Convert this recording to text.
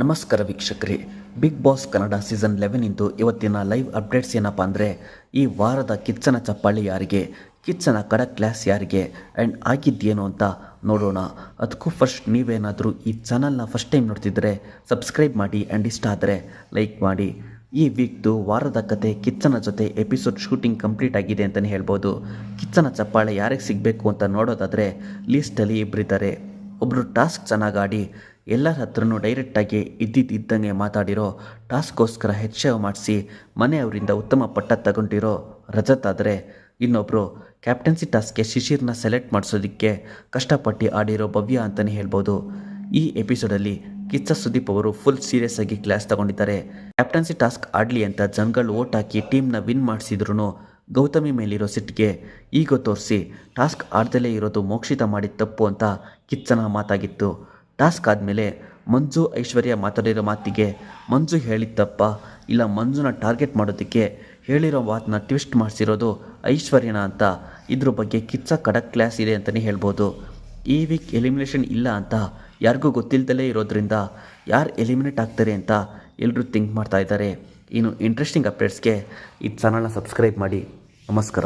ನಮಸ್ಕಾರ ವೀಕ್ಷಕರೇ, big boss Kannada season 11 ಇಂದು ಇವತ್ತಿನ ಲೈವ್ ಅಪ್ಡೇಟ್ಸ್ ಏನಪ್ಪ ಅಂದರೆ, ಈ ವಾರದ ಕಿಚ್ಚನ ಚಪ್ಪಾಳಿ ಯಾರಿಗೆ, ಕಿಚ್ಚನ ಕಡಕ್ ಕ್ಲಾಸ್ ಯಾರಿಗೆ ಆ್ಯಂಡ್ ಆಗಿದ್ದೇನು ಅಂತ ನೋಡೋಣ. ಅದಕ್ಕೂ ಫಸ್ಟ್ ನೀವೇನಾದರೂ ಈ ಚಾನಲ್ನ ಫಸ್ಟ್ ಟೈಮ್ ನೋಡ್ತಿದ್ರೆ ಸಬ್ಸ್ಕ್ರೈಬ್ ಮಾಡಿ ಆ್ಯಂಡ್ ಇಷ್ಟ ಆದರೆ ಲೈಕ್ ಮಾಡಿ. ಈ ವೀಕ್ದು ವಾರದ ಕತೆ ಕಿಚ್ಚನ ಜೊತೆ ಎಪಿಸೋಡ್ ಶೂಟಿಂಗ್ ಕಂಪ್ಲೀಟ್ ಆಗಿದೆ ಅಂತಲೇ ಹೇಳ್ಬೋದು. ಕಿಚ್ಚನ ಚಪ್ಪಾಳೆ ಯಾರಿಗೆ ಸಿಗಬೇಕು ಅಂತ ನೋಡೋದಾದರೆ ಲೀಸ್ಟಲ್ಲಿ ಇಬ್ಬರಿದ್ದಾರೆ. ಒಬ್ಬರು ಟಾಸ್ಕ್ ಚೆನ್ನಾಗಿ ಆಡಿ ಎಲ್ಲರ ಹತ್ರನೂ ಡೈರೆಕ್ಟಾಗಿ ಇದ್ದಂಗೆ ಮಾತಾಡಿರೋ, ಟಾಸ್ಕ್ಗೋಸ್ಕರ ಹೆಚ್ಚು ಮಾಡಿಸಿ ಮನೆಯವರಿಂದ ಉತ್ತಮ ಪಟ್ಟ ತಗೊಂಡಿರೋ ರಜತ್ ಆದರೆ, ಇನ್ನೊಬ್ಬರು ಕ್ಯಾಪ್ಟನ್ಸಿ ಟಾಸ್ಕ್ಗೆ ಶಿಶಿರ್ನ ಸೆಲೆಕ್ಟ್ ಮಾಡಿಸೋದಕ್ಕೆ ಕಷ್ಟಪಟ್ಟು ಆಡಿರೋ ಭವ್ಯ ಅಂತಲೇ ಹೇಳ್ಬೋದು. ಈ ಎಪಿಸೋಡಲ್ಲಿ ಕಿಚ್ಚ ಸುದೀಪ್ ಅವರು ಫುಲ್ ಸೀರಿಯಸ್ ಆಗಿ ಕ್ಲಾಸ್ ತಗೊಂಡಿದ್ದಾರೆ. ಕ್ಯಾಪ್ಟನ್ಸಿ ಟಾಸ್ಕ್ ಆಡಲಿ ಅಂತ ಜನಗಳು ಓಟ್ ಹಾಕಿ ಟೀಮ್ನ ವಿನ್ ಮಾಡಿಸಿದ್ರು ಗೌತಮಿ ಮೇಲಿರೋ ಸಿಟ್ಟಿಗೆ ಈಗೋ ತೋರಿಸಿ ಟಾಸ್ಕ್ ಆಡ್ದಲೇ ಇರೋದು ಮೋಕ್ಷಿತ ಮಾಡಿದ ತಪ್ಪು ಅಂತ ಕಿಚ್ಚನ ಮಾತಾಗಿತ್ತು. ಟಾಸ್ಕ್ ಆದಮೇಲೆ ಮಂಜು ಐಶ್ವರ್ಯ ಮಾತಾಡಿರೋ ಮಾತಿಗೆ ಮಂಜು ಹೇಳಿದ ತಪ್ಪ ಇಲ್ಲ ಮಂಜುನ ಟಾರ್ಗೆಟ್ ಮಾಡೋದಕ್ಕೆ ಹೇಳಿರೋ ಮಾತನ್ನ ಟ್ವಿಸ್ಟ್ ಮಾಡಿಸಿರೋದು ಐಶ್ವರ್ಯನ ಅಂತ ಇದ್ರ ಬಗ್ಗೆ ಕಿಚ್ಚ ಕಡಕ್ ಕ್ಲಾಸ್ ಇದೆ ಅಂತಲೇ ಹೇಳ್ಬೋದು. ಈ ವೀಕ್ ಎಲಿಮಿನೇಷನ್ ಇಲ್ಲ ಅಂತ ಯಾರಿಗೂ ಗೊತ್ತಿಲ್ಲದಲೇ ಇರೋದ್ರಿಂದ ಯಾರು ಎಲಿಮಿನೇಟ್ ಆಗ್ತಾರೆ ಅಂತ ಎಲ್ಲರೂ ಥಿಂಕ್ ಮಾಡ್ತಾ ಇದ್ದಾರೆ. ಇನ್ನು ಇಂಟ್ರೆಸ್ಟಿಂಗ್ ಅಪ್ಡೇಟ್ಸ್ಗೆ ಈ ಚಾನಲ್ನ ಸಬ್ಸ್ಕ್ರೈಬ್ ಮಾಡಿ. ನಮಸ್ಕಾರ.